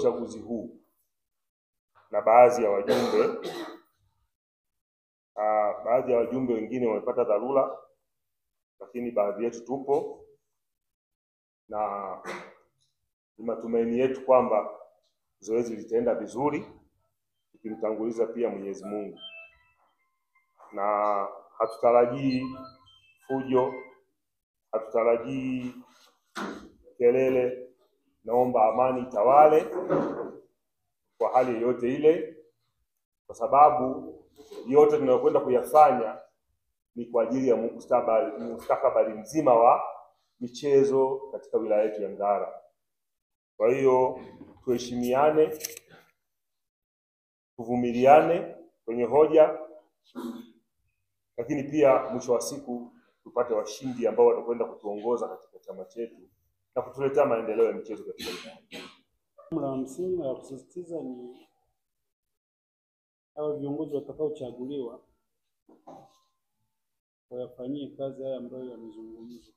uchaguzi huu na baadhi ya wajumbe wengine wamepata dharura, lakini baadhi yetu tupo, na ni matumaini yetu kwamba zoezi litaenda vizuri, tukimtanguliza pia Mwenyezi Mungu, na hatutarajii fujo, hatutarajii kelele. Naomba amani itawale kwa hali yoyote ile, kwa sababu yote tunayokwenda kuyafanya ni kwa ajili ya mustakabali mzima wa michezo katika wilaya yetu ya Ngara. Kwa hiyo tuheshimiane, tuvumiliane kwenye hoja, lakini pia mwisho wa siku tupate washindi ambao watakwenda kutuongoza katika chama chetu na kutuletea maendeleo ya michezo katika wilaya. La msingi na kusisitiza ni hao viongozi watakaochaguliwa wayafanyie kazi haya ambayo yamezungumzwa.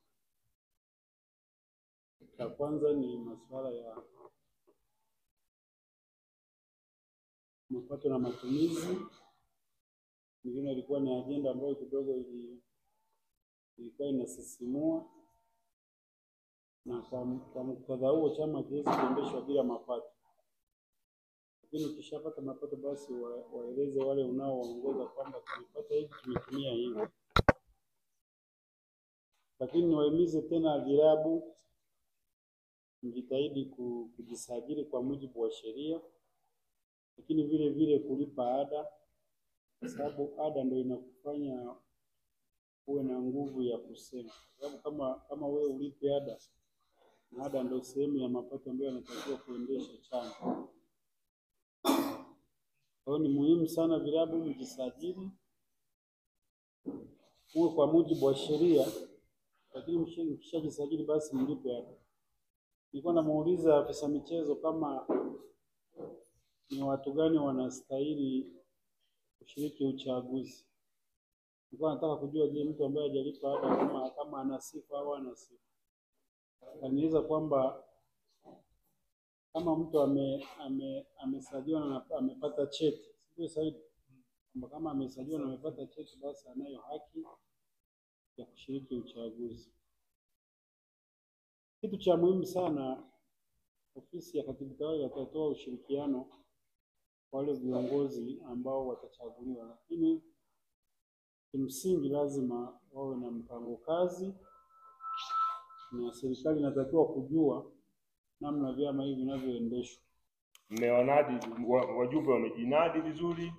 La kwanza ni masuala ya mapato na matumizi. Nyingine ilikuwa ni ajenda ambayo kidogo ilikuwa inasisimua, na kwa muktadha huo chama kiwezi kuendeshwa bila mapato. Lakini ukishapata mapato basi waeleze wale unaowaongoza kwamba tumepata hivi, tumetumia hivi. Lakini niwahimize tena vilabu mjitahidi kujisajili kwa mujibu wa sheria, lakini vile vile kulipa ada, kwa sababu ada ndio inakufanya uwe na nguvu ya kusema. Kwa sababu kama wewe ulipe ada, na ada ndio sehemu ya mapato ambayo yanatakiwa kuendesha chama. Kwa hiyo ni muhimu sana vilabu mjisajili uwe kwa mujibu wa sheria, lakini mkishajisajili basi mlipe ada. Nilikuwa namuuliza afisa michezo kama ni watu gani wanastahili kushiriki uchaguzi. Nilikuwa nataka kujua, je, mtu ambaye hajalipa ada kama ana sifa au ana sifa. Kanieleza kwamba kama mtu amesajiliwa na amepata cheti, sio sahihi, kwamba kama amesajiliwa na amepata cheti basi anayo haki ya kushiriki uchaguzi. Kitu cha muhimu sana, ofisi ya katibu tawala itatoa ushirikiano kwa wale viongozi ambao watachaguliwa, lakini kimsingi lazima wawe na mpango kazi, na serikali inatakiwa kujua namna vyama hivi vinavyoendeshwa. Mmeonadi, wajumbe wamejinadi vizuri,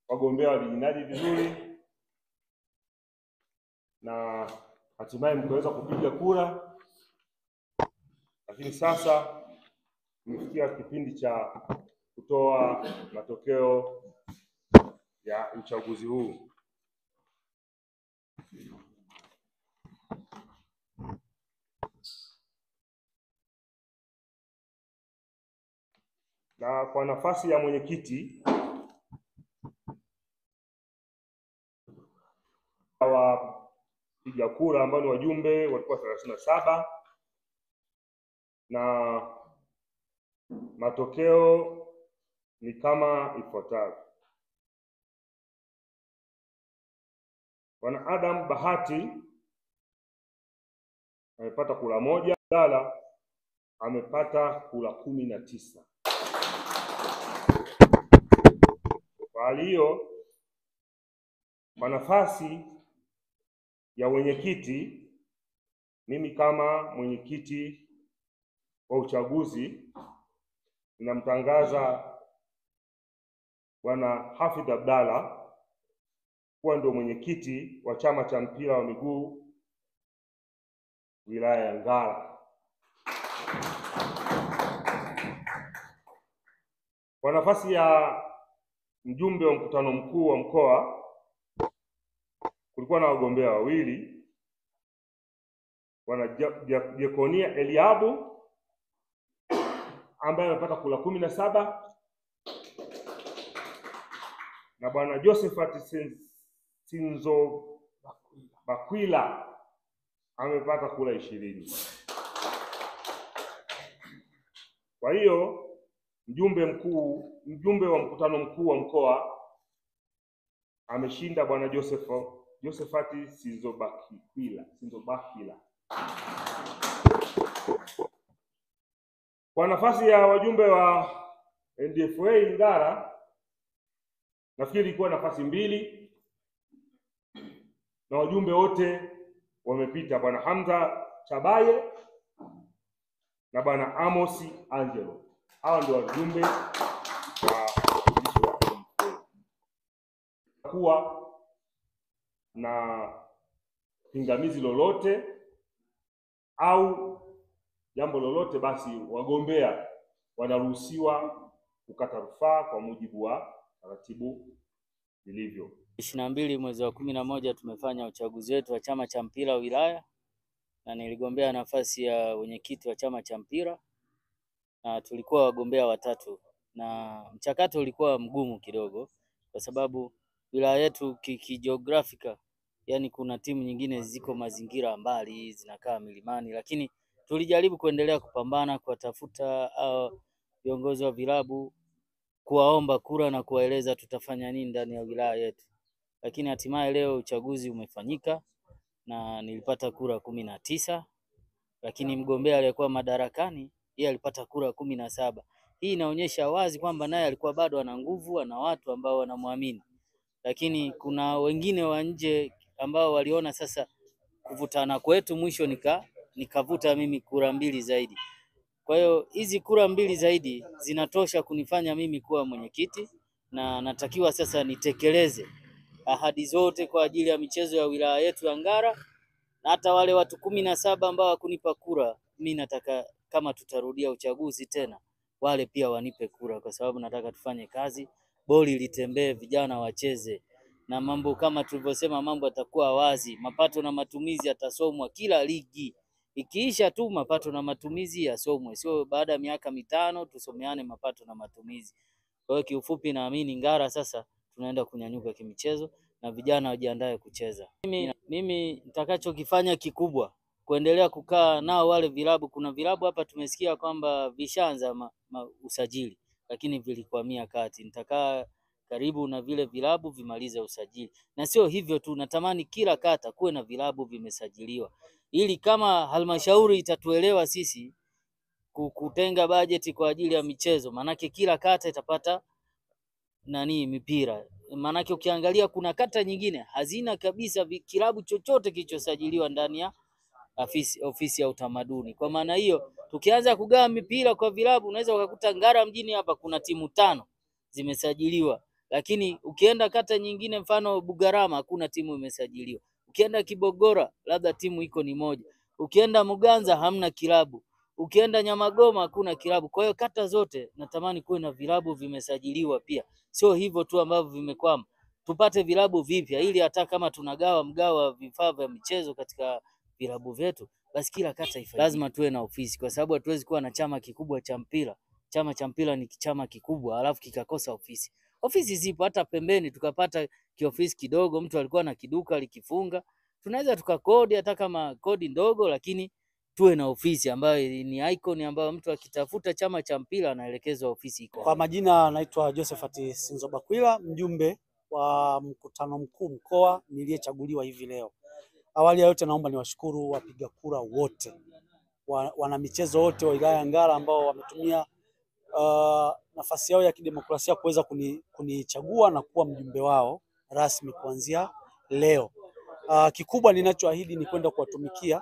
wagombea walijinadi vizuri, na hatimaye mkaweza kupiga kura. Lakini sasa tumefikia kipindi cha kutoa matokeo ya uchaguzi huu. Na kwa nafasi ya mwenyekiti, wapiga kura ambao ni wajumbe walikuwa 37, na matokeo ni kama ifuatavyo. Bwana Adam Bahati amepata kura 1, Dala amepata kura 19. Kwa hiyo kwa nafasi ya mwenyekiti, mimi kama mwenyekiti wa uchaguzi ninamtangaza Bwana Hafidh Abdalla kuwa ndio mwenyekiti wa chama cha mpira wa miguu wilaya ya Ngara. Kwa nafasi ya mjumbe wa mkutano mkuu wa mkoa, kulikuwa na wagombea wawili, Bwana Jekonia Eliabu ambaye amepata kura 17 na Bwana Josephat Sinzo Bakwila amepata kura 20. Kwa hiyo mjumbe wa mkutano mkuu wa mkoa ameshinda Bwana Josephat Sinzobakila. Kwa nafasi ya wajumbe wa NDFA Ngara, nafikiri ilikuwa nafasi 2 na wajumbe wote wamepita, Bwana Hamza Chabaye na Bwana Amos Angelo. Hawa ndio wajumbe wa kuwa na pingamizi lolote au jambo lolote, basi wagombea wanaruhusiwa kukata rufaa kwa mujibu wa taratibu zilivyo. 22 mwezi wa 11 tumefanya uchaguzi wetu wa chama cha mpira wilaya, na niligombea nafasi ya wenyekiti wa chama cha mpira, na tulikuwa wagombea watatu, na mchakato ulikuwa mgumu kidogo kwa sababu wilaya yetu kijiografika, yani kuna timu nyingine ziko mazingira mbali zinakaa milimani, lakini tulijaribu kuendelea kupambana kuwatafuta viongozi wa vilabu, kuwaomba kura na kuwaeleza tutafanya nini ndani ya wilaya yetu. Lakini hatimaye leo uchaguzi umefanyika na nilipata kura 19, lakini mgombea aliyekuwa madarakani yeye alipata kura 17. Hii inaonyesha wazi kwamba naye alikuwa bado ana nguvu, ana watu ambao wanamwamini. Lakini kuna wengine wa nje ambao waliona sasa kuvutana kwetu, mwisho nikavuta mimi kura 2 zaidi. Kwa hiyo hizi kura 2 zaidi zinatosha kunifanya mimi kuwa mwenyekiti, na natakiwa sasa nitekeleze ahadi zote kwa ajili ya michezo ya wilaya yetu ya Ngara, na hata wale watu 17 ambao hakunipa kura, mimi nataka kama tutarudia uchaguzi tena wale pia wanipe kura, kwa sababu nataka tufanye kazi, boli litembee, vijana wacheze, na mambo kama tulivyosema, mambo yatakuwa wazi, mapato na matumizi yatasomwa kila ligi. Ikiisha tu mapato na matumizi yasomwe, sio baada ya miaka 5 tusomeane mapato na matumizi. Kwa hiyo kiufupi, naamini Ngara sasa tunaenda kunyanyuka kimichezo na vijana wajiandae kucheza. Mimi nitakachokifanya kikubwa kuendelea kukaa nao wale vilabu. Kuna vilabu hapa tumesikia kwamba vishaanza usajili, lakini vilikwamia kati. Nitakaa karibu na vile vilabu vimalize usajili, na sio hivyo tu, natamani kila kata kuwe na vilabu vimesajiliwa, ili kama halmashauri itatuelewa sisi kutenga bajeti kwa ajili ya michezo, manake kila kata itapata mipira. Manake ukiangalia kuna kata nyingine hazina kabisa kilabu chochote kilichosajiliwa ndani ya ofisi ya utamaduni. Kwa maana hiyo, tukianza kugawa mipira kwa vilabu, unaweza ukakuta Ngara mjini hapa kuna timu 5 zimesajiliwa, lakini ukienda kata nyingine mfano Bugarama hakuna timu imesajiliwa. Ukienda Kibogora labda timu iko ni moja. Ukienda Muganza hamna kilabu. Ukienda Nyamagoma hakuna kilabu. Kwa hiyo kata zote natamani kuwe na vilabu vimesajiliwa pia. Sio hivyo tu ambavyo vimekwama. Tupate vilabu vipya ili hata kama tunagawa mgao wa vifaa vya michezo katika vilabu vyetu, basi kila kata ifaidike. Lazima tuwe na ofisi, kwa sababu hatuwezi kuwa na chama kikubwa cha mpira. Chama cha mpira ni chama kikubwa alafu kikakosa ofisi. Ofisi zipo hata pembeni, tukapata kiofisi kidogo, mtu alikuwa na kiduka alikifunga, tunaweza tukakodi hata kama kodi ndogo, lakini tuwe na ofisi ambayo ni icon, ambayo mtu akitafuta chama cha mpira anaelekezwa ofisi iko. Kwa majina naitwa Josephat Sinzobakila, mjumbe wa mkutano mkuu mkoa niliyechaguliwa hivi leo. Awali ya yote naomba niwashukuru wapiga kura wote, wana michezo wote wa wilaya ya Ngara ambao wametumia nafasi yao ya kidemokrasia kuweza kunichagua na kuwa mjumbe wao rasmi kuanzia leo. Kikubwa ninachoahidi ni kwenda kuwatumikia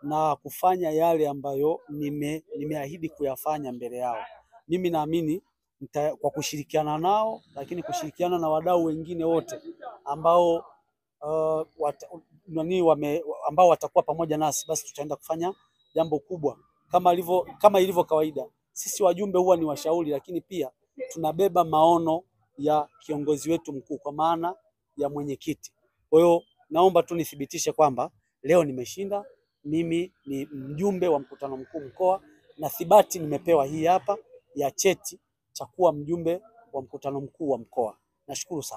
na kufanya yale ambayo nimeahidi kuyafanya mbele yao. Mimi naamini kwa kushirikiana nao, lakini kushirikiana na wadau wengine wote ambao ambao watakuwa pamoja nasi, basi tutaenda kufanya jambo kubwa. Kama ilivyo kawaida, sisi wajumbe huwa ni washauri, lakini pia tunabeba maono ya kiongozi wetu mkuu kwa maana ya mwenyekiti. Kwa hiyo naomba tu nithibitishe kwamba leo nimeshinda. Mimi ni mjumbe wa mkutano mkuu mkoa, na thibati nimepewa hii hapa ya cheti cha kuwa mjumbe wa mkutano mkuu wa mkoa. Nashukuru sana.